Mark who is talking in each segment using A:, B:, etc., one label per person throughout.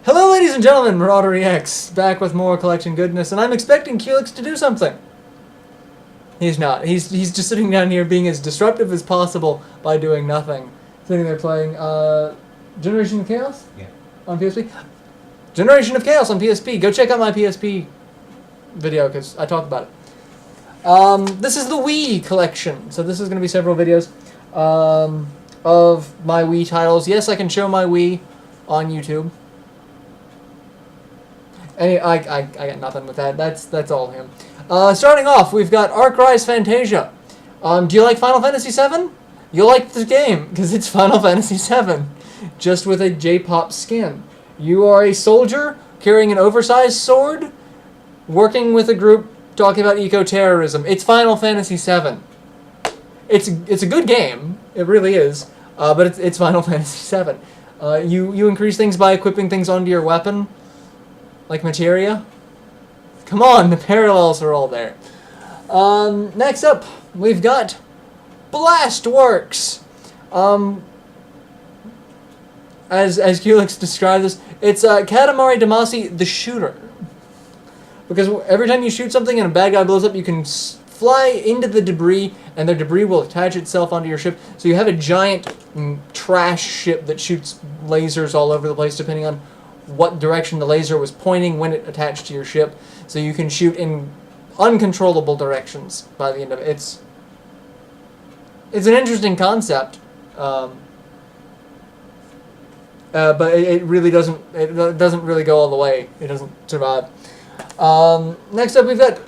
A: Hello, ladies and gentlemen, MarauderEX, back with more collection goodness, and I'm expecting Culex to do something. He's not. He's just sitting down here being as disruptive as possible by doing nothing. Sitting there playing, Generation of Chaos?
B: Yeah.
A: On PSP? Generation of Chaos on PSP. Go check out my PSP video, because I talked about it. This is the Wii collection, so this is going to be several videos, of my Wii titles. Yes, I can show my Wii on YouTube. I got nothing with that. That's all him. Starting off, we've got Arc Rise Fantasia. Do you like Final Fantasy VII? You'll like the game, because it's Final Fantasy VII, just with a J-pop skin. You are a soldier carrying an oversized sword, working with a group talking about eco-terrorism. It's Final Fantasy VII. It's a good game. It really is. But it's Final Fantasy VII. You increase things by equipping things onto your weapon, like materia. Come on, the parallels are all there. Next up, we've got Blastworks. As Culex described this, it's Katamari Damacy the Shooter. Because every time you shoot something and a bad guy blows up, you can fly into the debris, and the debris will attach itself onto your ship. So you have a giant trash ship that shoots lasers all over the place, depending on what direction the laser was pointing when it attached to your ship. So you can shoot in uncontrollable directions by the end of it. It's an interesting concept, but it really doesn't. It doesn't really go all the way. It doesn't survive. Next up, we've got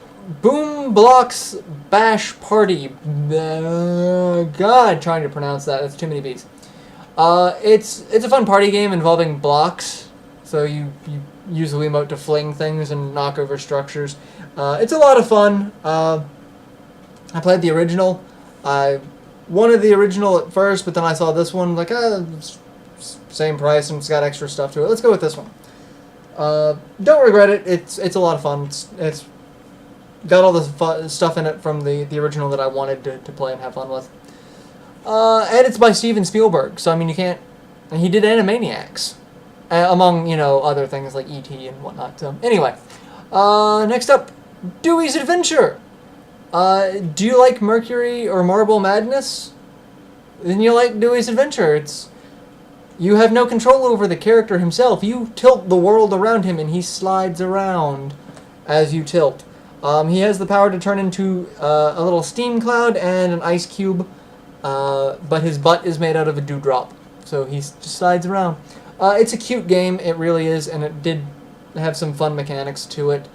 A: Boom Blocks Bash Party. God, trying to pronounce that. That's too many B's. It's a fun party game involving blocks. So you use the Wiimote to fling things and knock over structures. It's a lot of fun. I played the original. I wanted the original at first, but then I saw this one, like, it's same price and it's got extra stuff to it. Let's go with this one. Don't regret it. It's a lot of fun. It's got all the stuff in it from the original that I wanted to play and have fun with. And it's by Steven Spielberg, so I mean, you can't. He did Animaniacs, among other things like E.T. and whatnot. So anyway, next up, Dewey's Adventure. Do you like Mercury or Marble Madness? Then you like Dewey's Adventure. You have no control over the character himself. You tilt the world around him, and he slides around as you tilt. He has the power to turn into a little steam cloud and an ice cube, but his butt is made out of a dewdrop, so he just slides around. It's a cute game, it really is, and it did have some fun mechanics to it.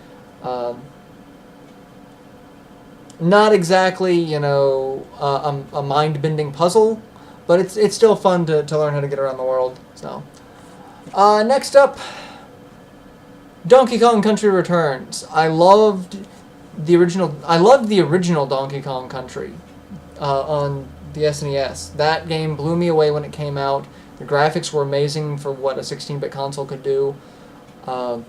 A: Not exactly, a mind-bending puzzle, but it's still fun to learn how to get around the world. So, next up, Donkey Kong Country Returns. I loved the original Donkey Kong Country on the SNES. That game blew me away when it came out. The graphics were amazing for what a 16-bit console could do. I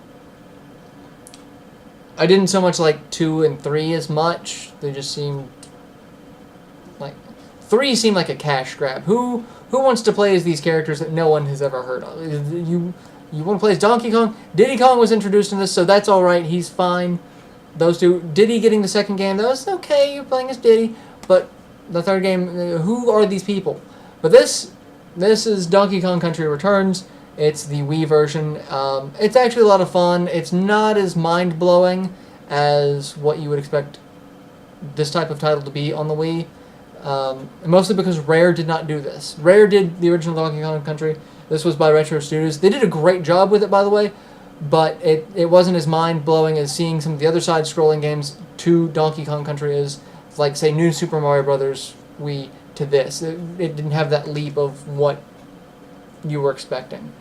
A: didn't so much like 2 and 3 as much. They just seemed like 3 seemed like a cash grab. Who wants to play as these characters that no one has ever heard of? You want to play as Donkey Kong? Diddy Kong was introduced in this, so that's all right. He's fine. Those two. Diddy getting the second game, that was okay. You're playing as Diddy, but the third game, who are these people? But this is Donkey Kong Country Returns. It's the Wii version. It's actually a lot of fun. It's not as mind-blowing as what you would expect this type of title to be on the Wii. Mostly because Rare did not do this. Rare did the original Donkey Kong Country. This was by Retro Studios. They did a great job with it, by the way, but it wasn't as mind-blowing as seeing some of the other side-scrolling games to Donkey Kong Country is, like, say, New Super Mario Bros. Wii to this. It didn't have that leap of what you were expecting.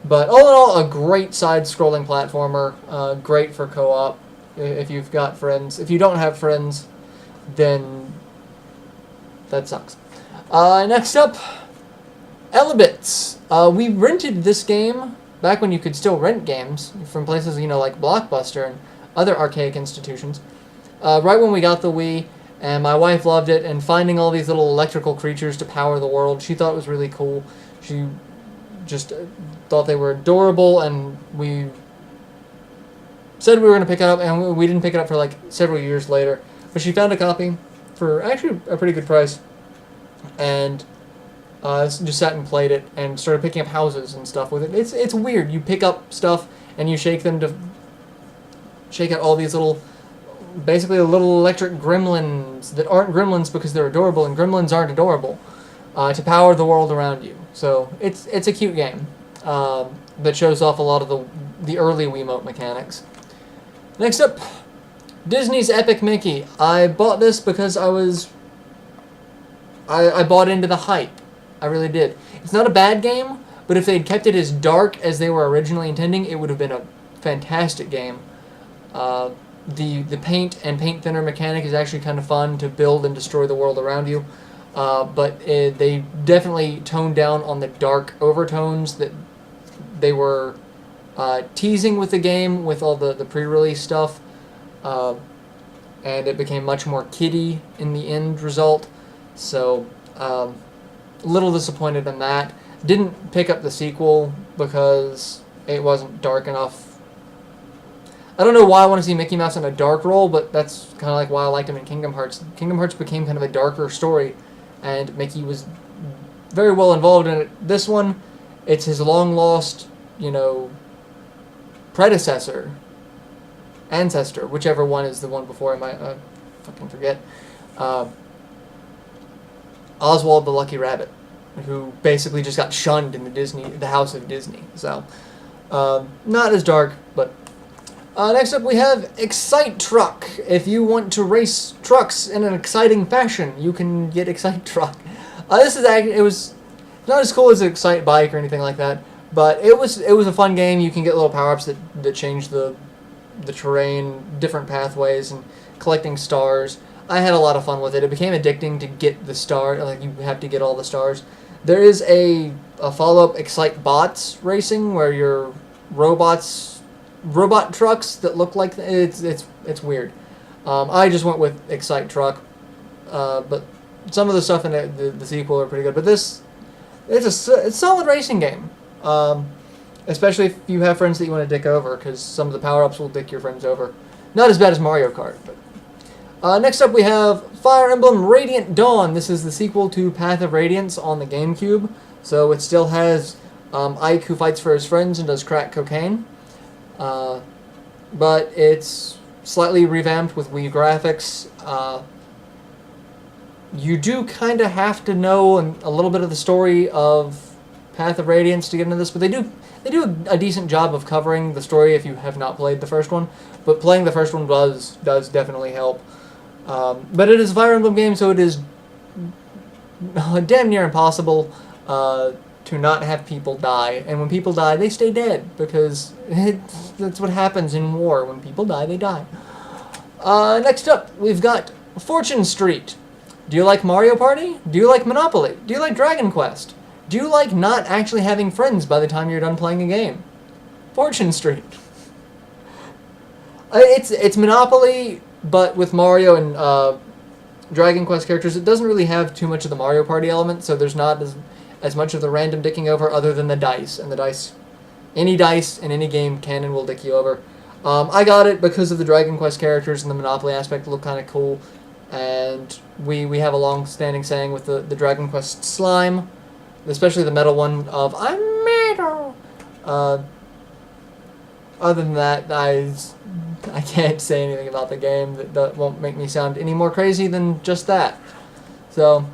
A: But all in all, a great side-scrolling platformer, great for co-op if you've got friends. If you don't have friends, then that sucks. Next up, Elebits. We rented this game back when you could still rent games from places, like Blockbuster and other archaic institutions. Right when we got the Wii, and my wife loved it, and finding all these little electrical creatures to power the world, she thought it was really cool. She just thought they were adorable, and we said we were going to pick it up, and we didn't pick it up for like several years later. But she found a copy for actually a pretty good price, and just sat and played it, and started picking up houses and stuff with it. It's weird. You pick up stuff and you shake them to shake out all these little, basically little electric gremlins that aren't gremlins because they're adorable, and gremlins aren't adorable, to power the world around you. So it's a cute game that shows off a lot of the early Wiimote mechanics. Next up, Disney's Epic Mickey. I bought this because I bought into the hype. I really did. It's not a bad game, but if they'd kept it as dark as they were originally intending, it would have been a fantastic game. The paint and paint thinner mechanic is actually kind of fun to build and destroy the world around you, but they definitely toned down on the dark overtones that they were teasing with the game with all the pre-release stuff, and it became much more kiddie in the end result. So a little disappointed in that. Didn't pick up the sequel because it wasn't dark enough. I don't know why I want to see Mickey Mouse in a dark role, but that's kind of like why I liked him in Kingdom Hearts. Kingdom Hearts became kind of a darker story, and Mickey was very well involved in it. This one, it's his long-lost, ancestor, whichever one is the one before. I might fucking forget. Oswald the Lucky Rabbit, who basically just got shunned in the House of Disney. So, not as dark, but next up we have Excite Truck. If you want to race trucks in an exciting fashion, you can get Excite Truck. It was not as cool as Excite Bike or anything like that, but it was a fun game. You can get little power-ups that change the terrain, different pathways, and collecting stars. I had a lot of fun with it. It became addicting to get the star. Like, you have to get all the stars. There is a follow-up, Excite Bots Racing, where you're robot trucks that look like it's weird. I just went with Excite Truck, but some of the stuff in the sequel are pretty good. But it's a solid racing game, especially if you have friends that you want to dick over, because some of the power-ups will dick your friends over. Not as bad as Mario Kart, but. Next up we have Fire Emblem Radiant Dawn. This is the sequel to Path of Radiance on the GameCube. So it still has Ike who fights for his friends and does crack cocaine. But it's slightly revamped with Wii graphics. You do kind of have to know a little bit of the story of Path of Radiance to get into this, but they do a decent job of covering the story if you have not played the first one. But playing the first one does definitely help. But it is a Fire Emblem game, so it is damn near impossible to not have people die. And when people die, they stay dead, because that's what happens in war. When people die, they die. Next up, we've got Fortune Street. Do you like Mario Party? Do you like Monopoly? Do you like Dragon Quest? Do you like not actually having friends by the time you're done playing a game? Fortune Street. It's Monopoly, but with Mario and Dragon Quest characters. It doesn't really have too much of the Mario Party element, so there's not as much of the random dicking over, other than the dice. And the dice, any dice in any game can and will dick you over. I got it because of the Dragon Quest characters, and the Monopoly aspect look kind of cool. And we have a long-standing saying with the Dragon Quest slime, especially the metal one, of "I'm metal." Other than that, I can't say anything about the game that won't make me sound any more crazy than just that. So,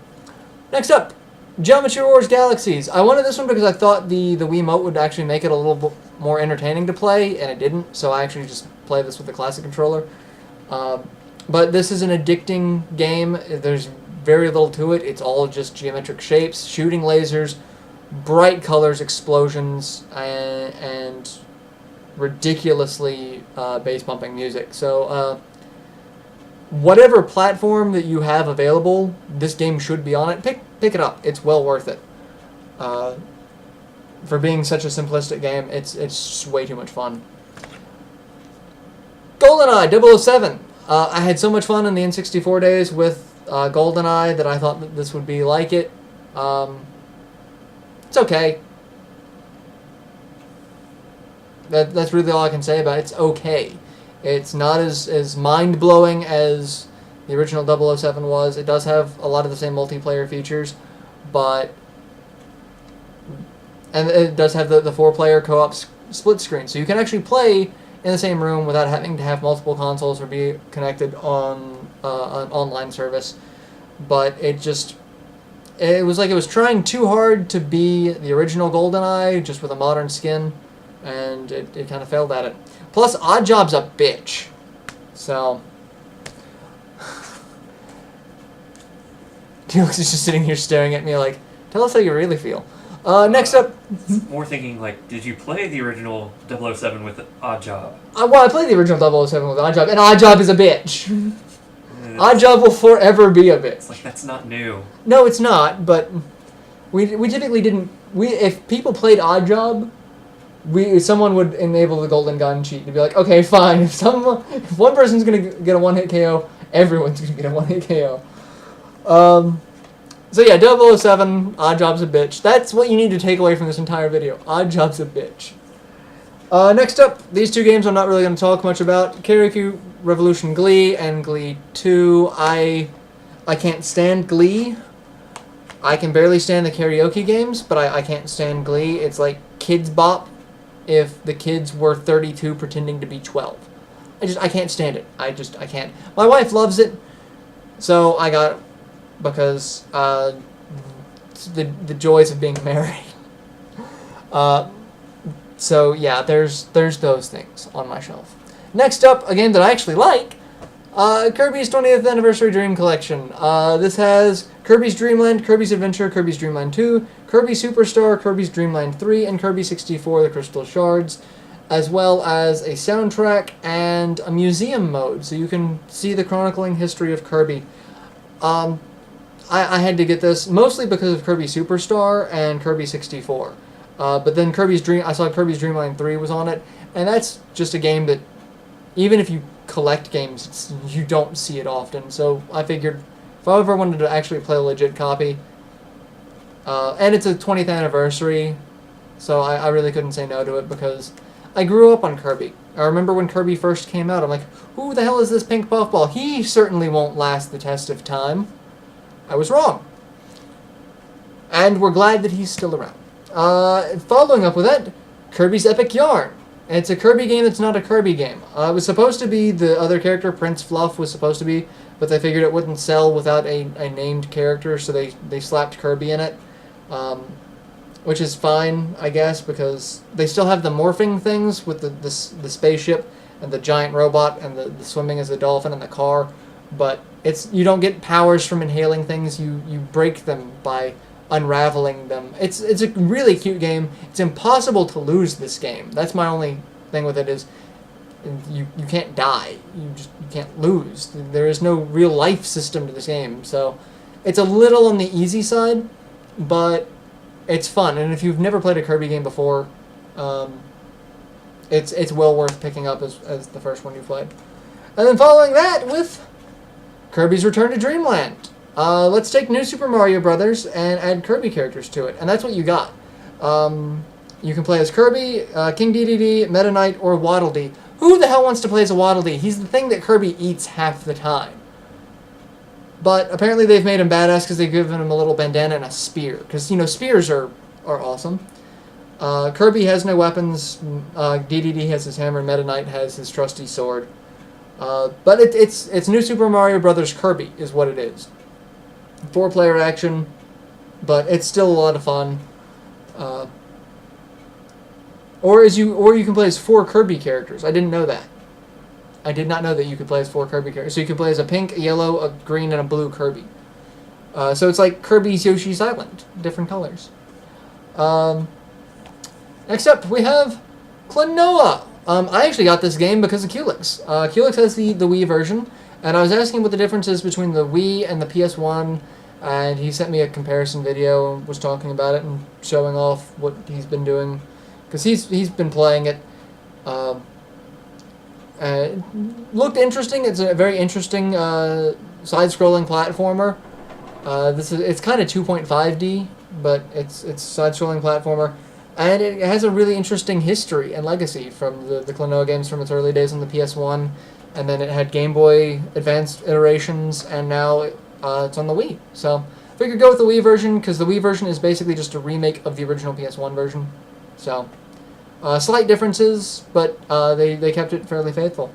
A: next up, Geometry Wars Galaxies. I wanted this one because I thought the Wiimote would actually make it a little bit more entertaining to play, and it didn't, so I actually just played this with the classic controller. But this is an addicting game. There's very little to it. It's all just geometric shapes, shooting lasers, bright colors, explosions, and ridiculously bass-pumping music. So, whatever platform that you have available, this game should be on it. Pick it up. It's well worth it. For being such a simplistic game, it's just way too much fun. GoldenEye 007. I had so much fun in the N64 days with GoldenEye that I thought that this would be like it. It's okay. That's really all I can say about it. It's okay. It's not as mind-blowing as the original 007 was. It does have a lot of the same multiplayer features, and it does have the 4-player co-op split screen. So you can actually play in the same room without having to have multiple consoles or be connected on an online service. But it was like it was trying too hard to be the original GoldenEye, just with a modern skin, and it kind of failed at it. Plus, Oddjob's a bitch. So, Felix is just sitting here staring at me like, tell us how you really feel. Next up...
B: More thinking, like, did you play the original 007 with Oddjob?
A: Well, I played the original 007 with Oddjob, and Oddjob is a bitch. Oddjob will forever be a bitch.
B: It's like, that's not new.
A: No, it's not, but we typically didn't... If people played Oddjob, someone would enable the golden gun cheat to be like, okay, fine, if one person's going to get a one-hit KO, everyone's going to get a one-hit KO. So yeah, 007, Oddjob's a bitch. That's what you need to take away from this entire video. Oddjob's a bitch. Next up, these two games I'm not really going to talk much about. Karaoke Revolution Glee and Glee 2. I can't stand Glee. I can barely stand the karaoke games, but I can't stand Glee. It's like Kids Bop if the kids were 32 pretending to be 12. I can't stand it. I can't. My wife loves it, so I got it because the joys of being married. So yeah, there's those things on my shelf. Next up, a game that I actually like, Kirby's 20th Anniversary Dream Collection. This has Kirby's Dream Land, Kirby's Adventure, Kirby's Dream Land 2, Kirby Superstar, Kirby's Dream Land 3, and Kirby 64, The Crystal Shards, as well as a soundtrack and a museum mode, so you can see the chronicling history of Kirby. I had to get this mostly because of Kirby Superstar and Kirby 64. But then I saw Kirby's Dream Land 3 was on it, and that's just a game that, even if you collect games, you don't see it often. So I figured if I ever wanted to actually play a legit copy, and it's a 20th anniversary, so I really couldn't say no to it because I grew up on Kirby. I remember when Kirby first came out, I'm like, who the hell is this pink puffball? He certainly won't last the test of time. I was wrong. And we're glad that he's still around. Following up with that, Kirby's Epic Yarn. It's a Kirby game that's not a Kirby game. It was supposed to be the other character, Prince Fluff was supposed to be, but they figured it wouldn't sell without a named character, so they slapped Kirby in it. Which is fine, I guess, because they still have the morphing things with the spaceship and the giant robot and the swimming as a dolphin and the car, but you don't get powers from inhaling things, you break them by unraveling them. It's a really cute game. It's impossible to lose this game. That's my only thing with it is you can't die. You can't lose. There is no real life system to this game, so it's a little on the easy side, but it's fun. And if you've never played a Kirby game before, it's well worth picking up as the first one you played. And then following that with Kirby's Return to Dreamland. Let's take New Super Mario Brothers and add Kirby characters to it, and that's what you got. You can play as Kirby, King Dedede, Meta Knight, or Waddle Dee. Who the hell wants to play as a Waddle Dee? He's the thing that Kirby eats half the time. But apparently they've made him badass because they've given him a little bandana and a spear. Because, spears are awesome. Kirby has no weapons. Dedede has his hammer. Meta Knight has his trusty sword. But it's New Super Mario Brothers Kirby is what it is. 4-player action, but it's still a lot of fun. Or you can play as 4 Kirby characters. I didn't know that. I did not know that you could play as 4 Kirby characters. So you can play as a pink, a yellow, a green, and a blue Kirby. So it's like Kirby's Yoshi's Island, different colors. Next up, we have Klonoa. I actually got this game because of Culex. Culex has the Wii version, and I was asking what the difference is between the Wii and the PS1, and he sent me a comparison video and was talking about it and showing off what he's been doing, because he's been playing it. Looked interesting. It's a very interesting side-scrolling platformer. It's kind of 2.5D, but it's side-scrolling platformer. And it has a really interesting history and legacy from the Klonoa games from its early days on the PS1, and then it had Game Boy Advanced iterations, and now it's on the Wii. So I figured go with the Wii version, because the Wii version is basically just a remake of the original PS1 version. So, slight differences, but they kept it fairly faithful.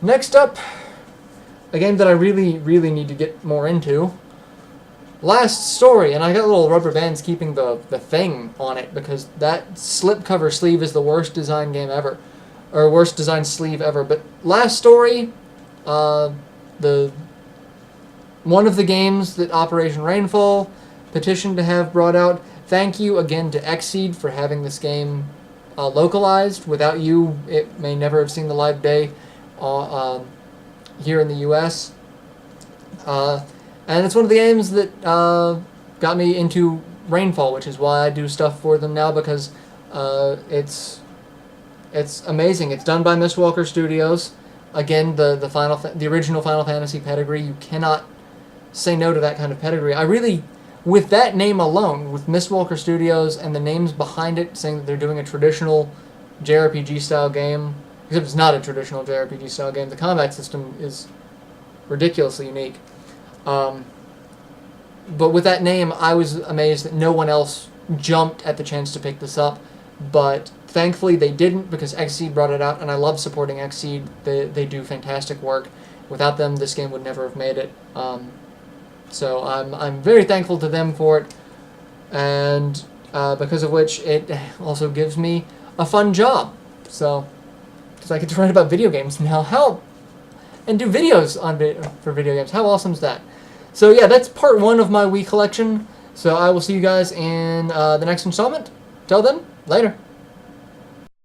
A: Next up, a game that I really, really need to get more into. Last Story, and I got little rubber bands keeping the thing on it, because that slipcover sleeve is the worst design game ever. Or worst design sleeve ever. But Last Story, the one of the games that Operation Rainfall petitioned to have brought out. Thank you again to Xseed for having this game localized. Without you, it may never have seen the light of day here in the U.S. And it's one of the games that got me into Rainfall, which is why I do stuff for them now, because it's amazing. It's done by Mistwalker Studios. Again, the original Final Fantasy pedigree. You cannot say no to that kind of pedigree. I really, with that name alone, with Mistwalker Studios and the names behind it, saying that they're doing a traditional JRPG style game, except it's not a traditional JRPG style game. The combat system is ridiculously unique. But with that name, I was amazed that no one else jumped at the chance to pick this up. But thankfully they didn't, because Xseed brought it out, and I love supporting Xseed. They do fantastic work. Without them, this game would never have made it. So I'm very thankful to them for it, and because of which it also gives me a fun job. So, because I get to write about video games now, and do videos for video games. How awesome is that? So yeah, that's part 1 of my Wii collection. So I will see you guys in the next installment. Till then, later.